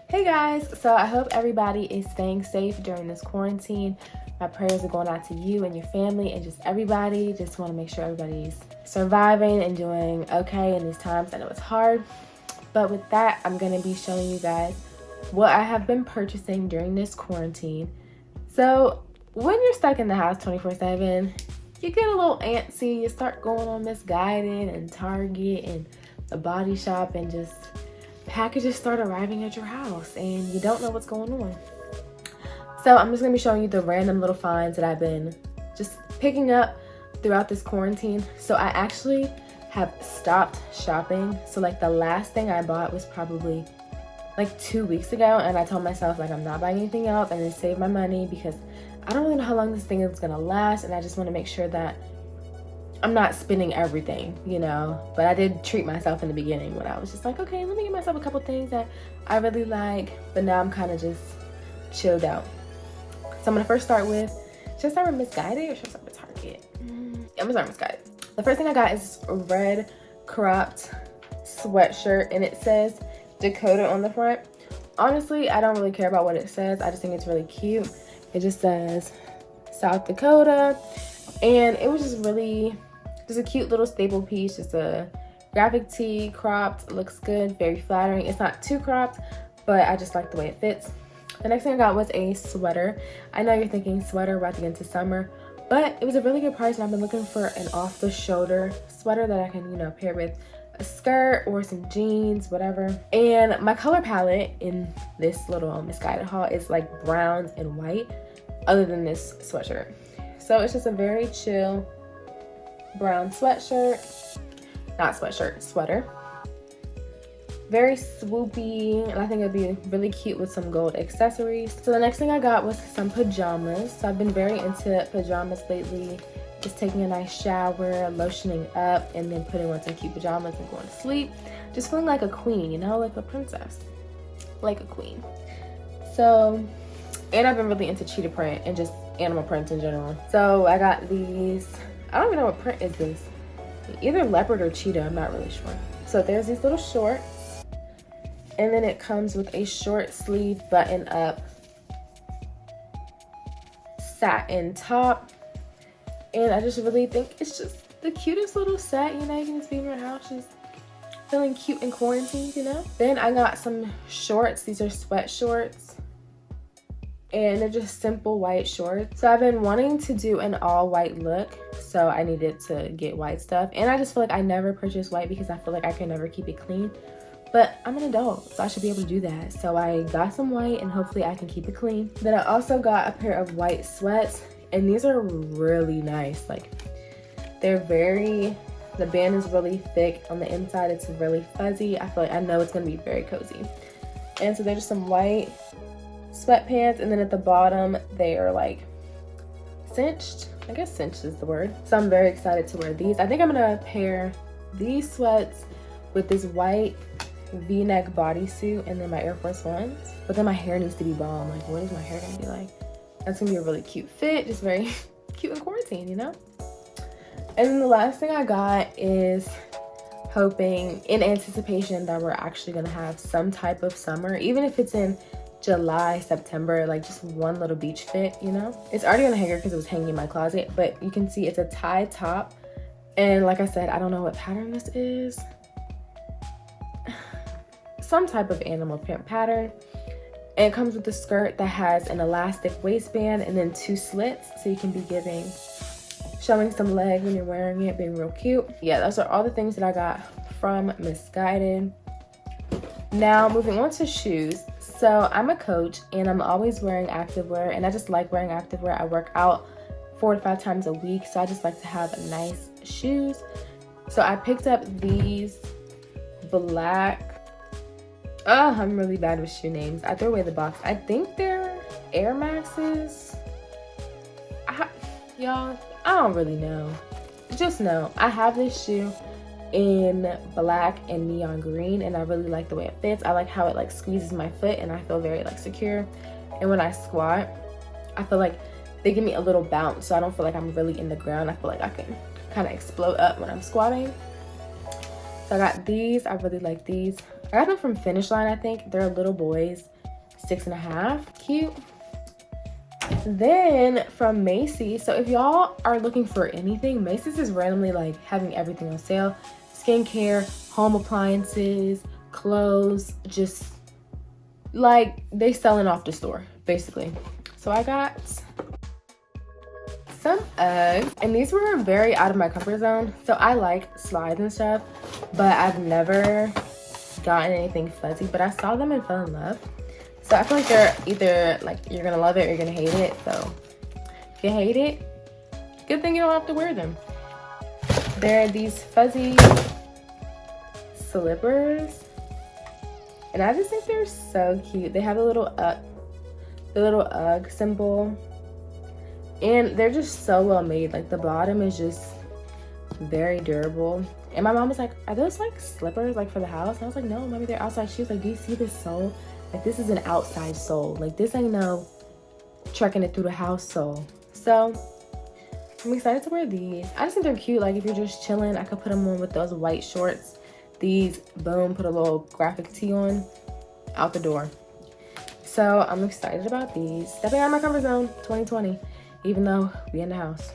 Hey guys, so I hope everybody is staying safe during this quarantine. My prayers are going out to you and your family and just everybody. Just want to make sure everybody's surviving and doing okay in these times. I know it's hard, but with that, I'm going to be showing you guys what I have been purchasing during this quarantine. So when you're stuck in the house 24/7, you get a little antsy. You start going on Missguided and Target and the Body Shop, and just packages start arriving at your house and you don't know what's going on. So I'm just gonna be showing you the random little finds that I've been just picking up throughout this quarantine. So I actually have stopped shopping. So like the last thing I bought was probably like 2 weeks ago, and I told myself like I'm not buying anything else. I'm gonna save my money because I don't really know how long this thing is gonna last, and I just want to make sure that I'm not spending everything, you know. But I did treat myself in the beginning when I was just like, okay, let me get myself a couple things that I really like. But now I'm kind of just chilled out. So I'm gonna first start with, should I start with Missguided or should I start with Target? Yeah, I'm gonna start with Missguided. The first thing I got is a red cropped sweatshirt, and it says Dakota on the front. Honestly, I don't really care about what it says. I just think it's really cute. It just says South Dakota, and it was just a cute little staple piece. Just a graphic tee, cropped, looks good, very flattering. It's not too cropped, but I just like the way it fits. The next thing I got was a sweater. I know you're thinking sweater, we're about to get into summer, but it was a really good price, and I've been looking for an off-the-shoulder sweater that I can, you know, pair with a skirt or some jeans, whatever. And my color palette in this little Missguided haul is like browns and white, other than this sweatshirt. So it's just a very chill brown sweater. Very swoopy, and I think it'd be really cute with some gold accessories. So the next thing I got was some pajamas. So I've been very into pajamas lately. Just taking a nice shower, lotioning up, and then putting on some cute pajamas and going to sleep. Just feeling like a queen, you know, like a princess. Like a queen. So, and I've been really into cheetah print and just animal prints in general. So I got these, I don't even know what print is this. Either leopard or cheetah, I'm not really sure. So there's these little shorts. And then it comes with a short sleeve button up satin top. And I just really think it's just the cutest little set, you know. You can just be in your house just feeling cute in quarantine, you know. Then I got some shorts. These are sweat shorts, and they're just simple white shorts. So I've been wanting to do an all white look, so I needed to get white stuff. And I just feel like I never purchase white because I feel like I can never keep it clean. But I'm an adult, so I should be able to do that. So I got some white, and hopefully I can keep it clean. Then I also got a pair of white sweats, and these are really nice. Like, they're the band is really thick on the inside. It's really fuzzy. I feel like I know it's gonna be very cozy. And so they're just some white sweatpants, and then at the bottom they are like cinched. I guess cinched is the word. So I'm very excited to wear these. I think I'm gonna pair these sweats with this white V-neck bodysuit and then my Air Force Ones. But then my hair needs to be bomb. Like, what is my hair gonna be like? That's gonna be a really cute fit, just very cute in quarantine, you know? And then the last thing I got is hoping, in anticipation that we're actually gonna have some type of summer, even if it's in July, September, like just one little beach fit, you know? It's already on the hanger because it was hanging in my closet, but you can see it's a tie top. And like I said, I don't know what pattern this is. Some type of animal print pattern. And it comes with a skirt that has an elastic waistband and then 2 slits, so you can be showing some leg when you're wearing it, being real cute. Yeah, those are all the things that I got from Missguided. Now moving on to shoes. So I'm a coach and I'm always wearing activewear, and I just like wearing activewear. I work out 4 to 5 times a week, so I just like to have nice shoes. So I picked up these black, I'm really bad with shoe names. I threw away the box. I think they're Air Maxes. Y'all, I don't really know. Just know I have this shoe in black and neon green, and I really like the way it fits. I like how it like squeezes my foot, and I feel very like secure. And when I squat, I feel like they give me a little bounce, so I don't feel like I'm really in the ground. I feel like I can kind of explode up when I'm squatting. So I got these. I really like these. I got them from Finish Line, I think. They're little boys, 6.5. Cute. Then from Macy's. So if y'all are looking for anything, Macy's is randomly like having everything on sale. Skincare, home appliances, clothes, just like they selling off the store, basically. So I got some Uggs, and these were very out of my comfort zone. So I like slides and stuff, but I've never gotten anything fuzzy, but I saw them and fell in love. So I feel like they're either like you're gonna love it or you're gonna hate it. So if you hate it, good thing you don't have to wear them. They're these fuzzy slippers, and I just think they're so cute. They have a little Ugg symbol, and they're just so well made. Like the bottom is just very durable. And my mom was like, are those like slippers like for the house? And I was like, no, mommy, they're outside. She was like, do you see this sole? Like this is an outside sole. Like this ain't no trekking it through the house sole. So I'm excited to wear these. I just think they're cute. Like if you're just chilling, I could put them on with those white shorts. These, boom, put a little graphic tee on, out the door. So I'm excited about these. Stepping out of my comfort zone, 2020, even though we in the house.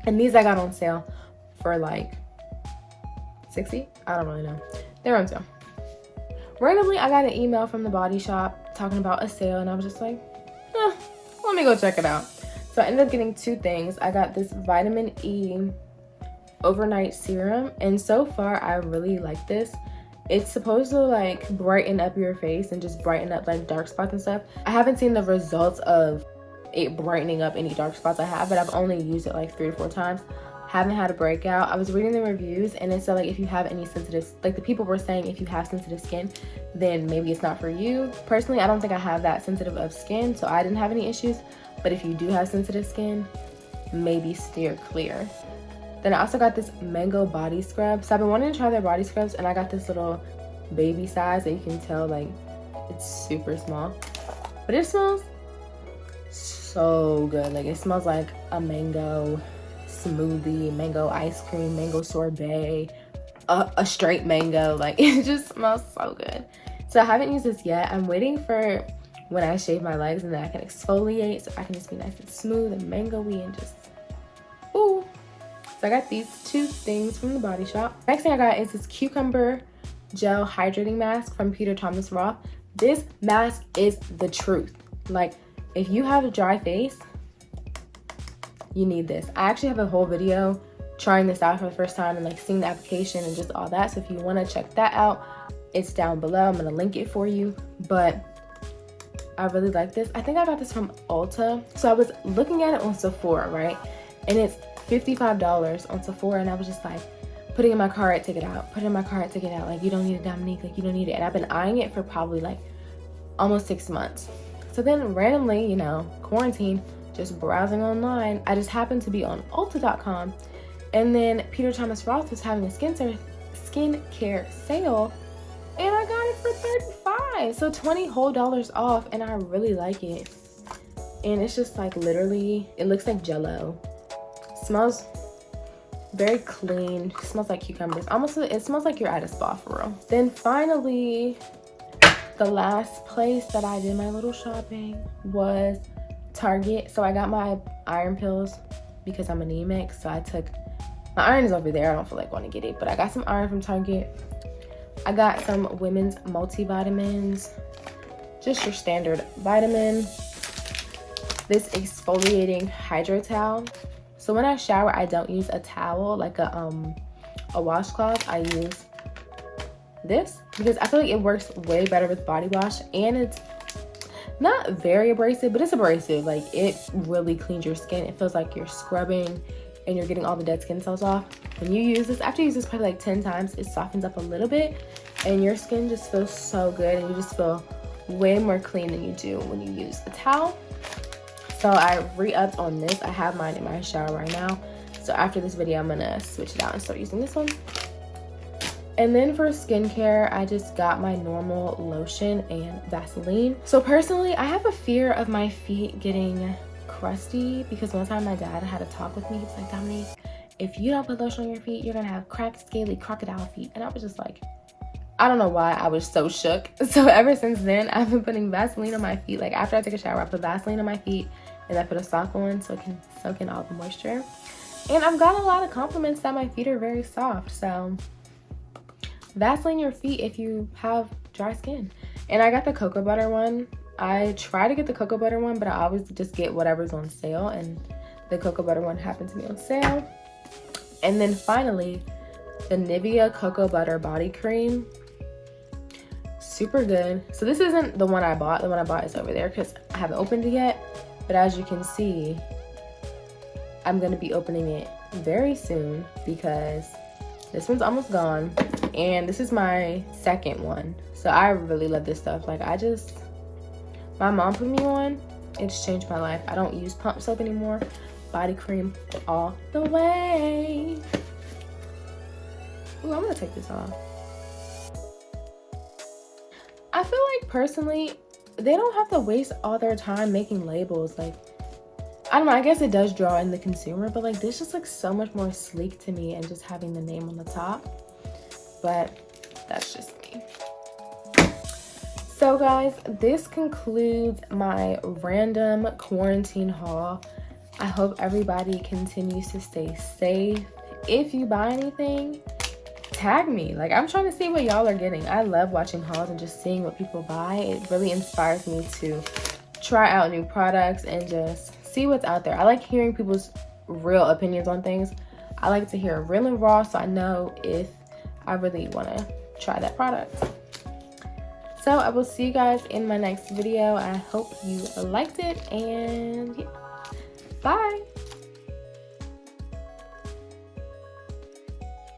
And these I got on sale for like 60. I don't really know. They're on sale. Randomly, I got an email from the body shop talking about a sale, and I was just like, let me go check it out. So I ended up getting two things. I got this vitamin E overnight serum, and so far I really like this. It's supposed to like brighten up your face and just brighten up like dark spots and stuff. I haven't seen the results of it brightening up any dark spots I have, but I've only used it like 3 to 4 times. Haven't had a breakout. I was reading the reviews, and it said like if you have any sensitive, like the people were saying if you have sensitive skin, then maybe it's not for you. Personally, I don't think I have that sensitive of skin, so I didn't have any issues. But if you do have sensitive skin, maybe steer clear. Then I also got this mango body scrub. So I've been wanting to try their body scrubs, and I got this little baby size that you can tell like it's super small, but it smells so good. Like it smells like a mango smoothie, mango ice cream, mango sorbet, a straight mango. Like it just smells so good. So I haven't used this yet. I'm waiting for when I shave my legs and then I can exfoliate so I can just be nice and smooth and mango-y and just ooh. So I got these two things from the body shop. Next thing I got is this cucumber gel hydrating mask from Peter Thomas Roth. This mask is the truth. Like if you have a dry face, you need this. I actually have a whole video trying this out for the first time and like seeing the application and just all that. So if you want to check that out, it's down below. I'm gonna link it for you. But I really like this. I think I got this from Ulta. So I was looking at it on Sephora, right? And it's $55 on Sephora, and I was just like putting in my cart, take it out, put it in my cart, take it out. Like you don't need it, Dominique. Like you don't need it. And I've been eyeing it for probably like almost 6 months. So then randomly, you know, quarantine, just browsing online, I just happened to be on Ulta.com, and then Peter Thomas Roth was having a skincare sale, and I got it for $35, so $20 whole off, and I really like it. And it's just like literally, it looks like Jello. Smells very clean. Smells like cucumbers. Almost, it smells like you're at a spa for real. Then finally, the last place that I did my little shopping was Target. So I got my iron pills because I'm anemic. So I took, my iron is over there. I don't feel like going to get it, but I got some iron from Target. I got some women's multivitamins, just your standard vitamin. This exfoliating hydro towel. So when I shower, I don't use a towel like a washcloth. I use this because I feel like it works way better with body wash, and it's not very abrasive, but it's abrasive. Like it really cleans your skin. It feels like you're scrubbing and you're getting all the dead skin cells off. When you use this, after you use this probably like 10 times, it softens up a little bit and your skin just feels so good, and you just feel way more clean than you do when you use a towel. So I re-upped on this. I have mine in my shower right now. So after this video, I'm gonna switch it out and start using this one. And then for skincare, I just got my normal lotion and Vaseline. So personally, I have a fear of my feet getting crusty because one time my dad had a talk with me. He was like, Dominique, if you don't put lotion on your feet, you're gonna have cracked, scaly crocodile feet. And I was just like, I don't know why I was so shook. So ever since then, I've been putting Vaseline on my feet. Like after I take a shower, I put Vaseline on my feet and I put a sock on so it can soak in all the moisture. And I've gotten a lot of compliments that my feet are very soft. So Vaseline your feet if you have dry skin. And I got the cocoa butter one. I try to get the cocoa butter one, but I always just get whatever's on sale, and the cocoa butter one happened to be on sale. And then finally, the Nivea cocoa butter body cream. Super good. So this isn't the one I bought. The one I bought is over there because I haven't opened it yet. But as you can see, I'm going to be opening it very soon because this one's almost gone. And this is my second one. So I really love this stuff. Like my mom put me on. It's changed my life. I don't use pump soap anymore. Body cream all the way. Ooh, I'm going to take this off. I feel like personally, they don't have to waste all their time making labels. Like, I don't know, I guess it does draw in the consumer, but like this just looks so much more sleek to me and just having the name on the top. But that's just me. So guys, this concludes my random quarantine haul. I hope everybody continues to stay safe. If you buy anything, tag me. Like, I'm trying to see what y'all are getting. I love watching hauls and just seeing what people buy. It really inspires me to try out new products and just see what's out there. I like hearing people's real opinions on things. I like to hear real and raw so I know if I really want to try that product. So I will see you guys in my next video. I hope you liked it, and yeah, bye.